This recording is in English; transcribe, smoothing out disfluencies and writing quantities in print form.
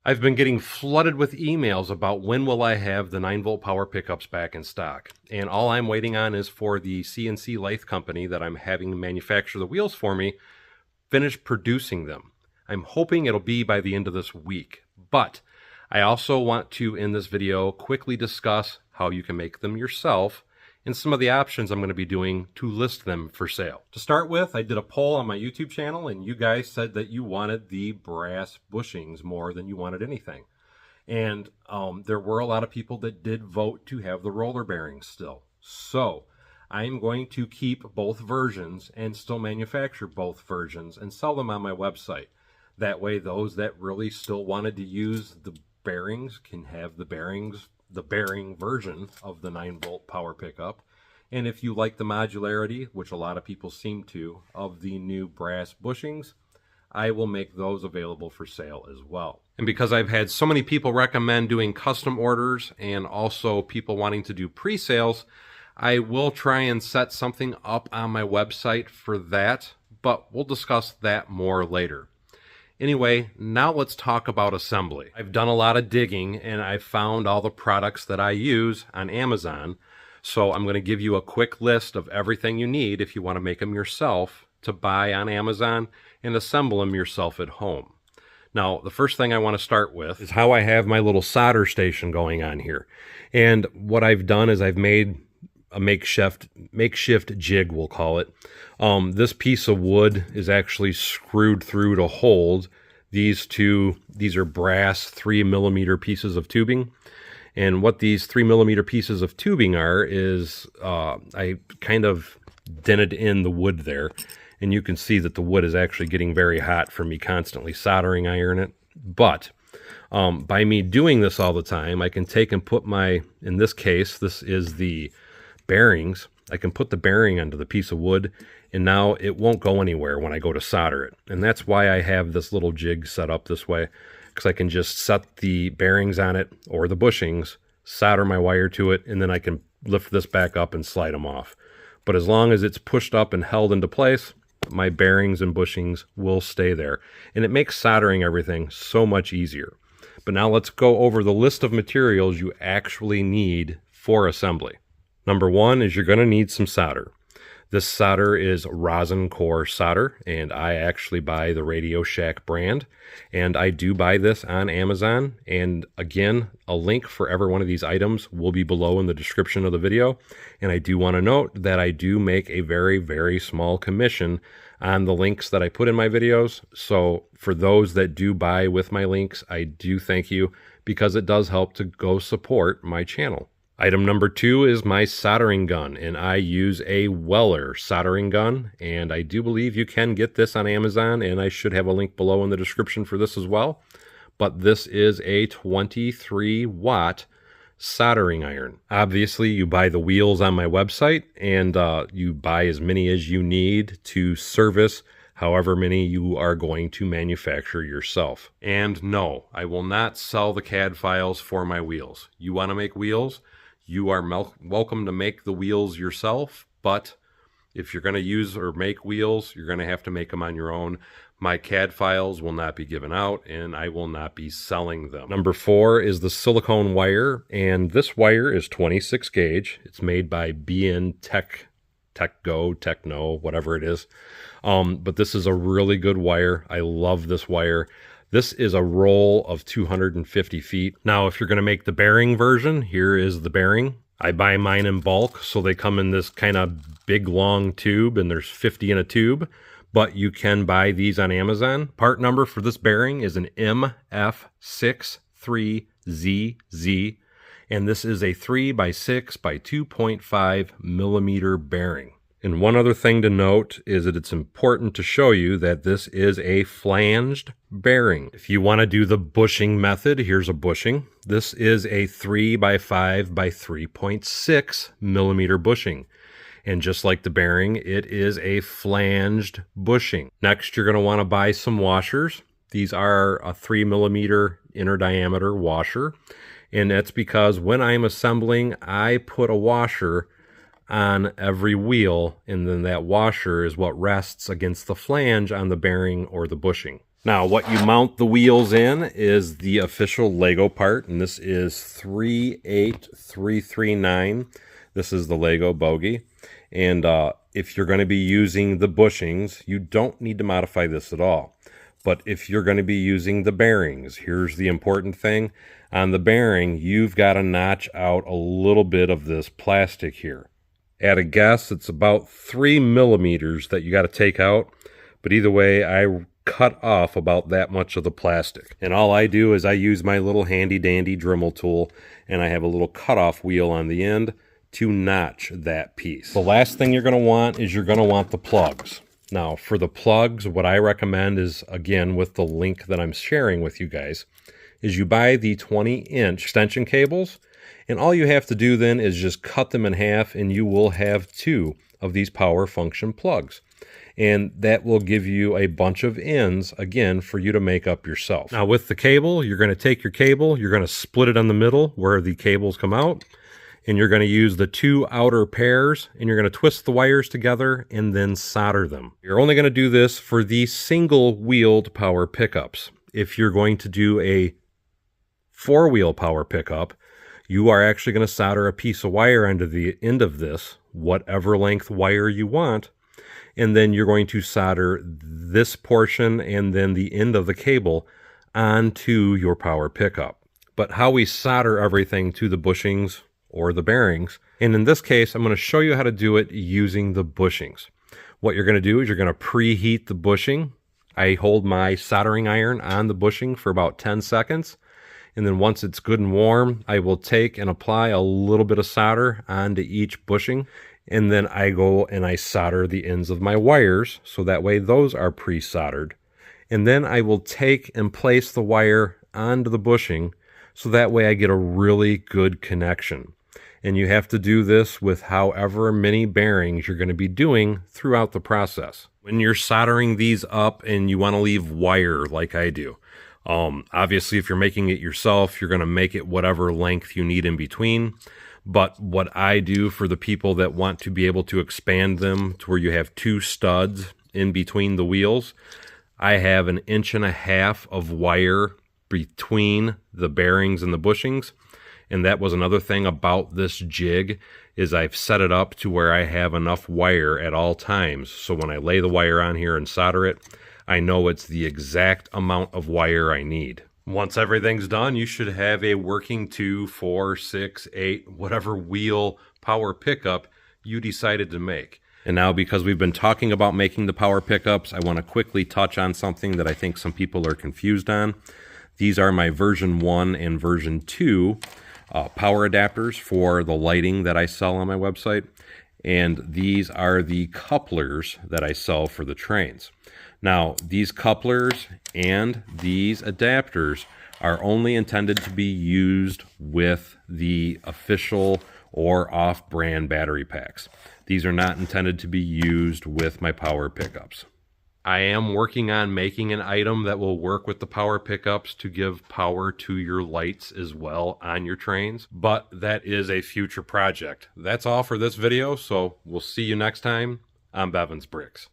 I've been getting flooded with emails about when will I have the 9-volt power pickups back in stock. And all I'm waiting on is for the CNC lathe company that I'm having manufacture the wheels for me finish producing them. I'm hoping it'll be by the end of this week. But I also want to, in this video, quickly discuss how you can make them yourself and some of the options I'm going to be doing to list them for sale. To start with, I did a poll on my YouTube channel, and you guys said that you wanted the brass bushings more than you wanted anything. And there were a lot of people that did vote to have the roller bearings still. So I'm going to keep both versions and still manufacture both versions and sell them on my website. That way, those that really still wanted to use the bearings can have the bearing version of the 9-volt power pickup. And if you like the modularity, which a lot of people seem to, of the new brass bushings, I will make those available for sale as well. And because I've had so many people recommend doing custom orders and also people wanting to do pre-sales, I will try and set something up on my website for that, but we'll discuss that more later. Anyway, now let's talk about assembly. I've done a lot of digging and I've found all the products that I use on Amazon. So I'm going to give you a quick list of everything you need if you want to make them yourself to buy on Amazon and assemble them yourself at home. Now, the first thing I want to start with is how I have my little solder station going on here. And what I've done is I've made a makeshift jig, we'll call it. This piece of wood is actually screwed through to hold these two. These are brass 3mm pieces of tubing. And what these 3mm pieces of tubing are is I kind of dented in the wood there. And you can see that the wood is actually getting very hot from me constantly soldering iron it. But by me doing this all the time, I can take and put my, in this case, this is the bearings. I can put the bearing onto the piece of wood and now it won't go anywhere when I go to solder it. And that's why I have this little jig set up this way, because I can just set the bearings on it or the bushings, solder my wire to it, and then I can lift this back up and slide them off. But as long as it's pushed up and held into place, my bearings and bushings will stay there. And it makes soldering everything so much easier. But now let's go over the list of materials you actually need for assembly. Number one is you're going to need some solder. This solder is rosin core solder, and I actually buy the Radio Shack brand, and I do buy this on Amazon. And again, a link for every one of these items will be below in the description of the video. And I do want to note that I do make a very, very small commission on the links that I put in my videos. So for those that do buy with my links, I do thank you, because it does help to go support my channel. Item number two is my soldering gun, and I use a Weller soldering gun, and I do believe you can get this on Amazon, and I should have a link below in the description for this as well. But this is a 23-watt soldering iron. Obviously, you buy the wheels on my website, and you buy as many as you need to service however many you are going to manufacture yourself. And no, I will not sell the CAD files for my wheels. You want to make wheels? You are welcome to make the wheels yourself, but if you're going to use or make wheels, you're going to have to make them on your own. My CAD files will not be given out, and I will not be selling them. Number four is the silicone wire, and this wire is 26 gauge. It's made by Techno, whatever it is. But this is a really good wire. I love this wire. This is a roll of 250 feet. Now, if you're going to make the bearing version, here is the bearing. I buy mine in bulk, so they come in this kind of big, long tube, and there's 50 in a tube. But you can buy these on Amazon. Part number for this bearing is an MF63ZZ, and this is a 3x6 by 2.5 millimeter bearing. And one other thing to note is that it's important to show you that this is a flanged bearing. If you want to do the bushing method, here's a bushing. This is a 3x5 by 3.6 millimeter bushing. And just like the bearing, it is a flanged bushing. Next, you're going to want to buy some washers. These are a 3mm inner diameter washer. And that's because when I'm assembling, I put a washer on every wheel, and then that washer is what rests against the flange on the bearing or the bushing. Now, what you mount the wheels in is the official Lego part, and this is 38339. This is the Lego bogie. And if you're going to be using the bushings, you don't need to modify this at all. But if you're going to be using the bearings, here's the important thing. On the bearing, you've got to notch out a little bit of this plastic here. At a guess, it's about 3 millimeters that you got to take out. But either way, I cut off about that much of the plastic. And all I do is I use my little handy dandy Dremel tool, and I have a little cutoff wheel on the end to notch that piece. The last thing you're going to want is you're going to want the plugs. Now, for the plugs, what I recommend is, again, with the link that I'm sharing with you guys, is you buy the 20-inch extension cables, and all you have to do then is just cut them in half, and you will have 2 of these power function plugs. And that will give you a bunch of ends, again, for you to make up yourself. Now, with the cable, you're going to take your cable, you're going to split it on the middle where the cables come out, and you're going to use the 2 outer pairs, and you're going to twist the wires together and then solder them. You're only going to do this for the single-wheeled power pickups. If you're going to do a 4-wheel power pickup, you are actually going to solder a piece of wire onto the end of this, whatever length wire you want, and then you're going to solder this portion and then the end of the cable onto your power pickup. But how we solder everything to the bushings or the bearings, and in this case, I'm going to show you how to do it using the bushings. What you're going to do is you're going to preheat the bushing. I hold my soldering iron on the bushing for about 10 seconds. And then once it's good and warm, I will take and apply a little bit of solder onto each bushing. And then I go and I solder the ends of my wires, so that way those are pre-soldered. And then I will take and place the wire onto the bushing, so that way I get a really good connection. And you have to do this with however many bearings you're going to be doing throughout the process. When you're soldering these up and you want to leave wire like I do, obviously if you're making it yourself, you're going to make it whatever length you need in between. But what I do for the people that want to be able to expand them to where you have 2 studs in between the wheels, I have 1.5 inches of wire between the bearings and the bushings. And that was another thing about this jig, is I've set it up to where I have enough wire at all times. So when I lay the wire on here and solder it, I know it's the exact amount of wire I need. Once everything's done, you should have a working 2, 4, 6, 8, whatever wheel power pickup you decided to make. And now, because we've been talking about making the power pickups, I want to quickly touch on something that I think some people are confused on. These are my version 1 and version 2 power adapters for the lighting that I sell on my website. And these are the couplers that I sell for the trains. Now, these couplers and these adapters are only intended to be used with the official or off-brand battery packs. These are not intended to be used with my power pickups. I am working on making an item that will work with the power pickups to give power to your lights as well on your trains, but that is a future project. That's all for this video, so we'll see you next time on Bevins Bricks.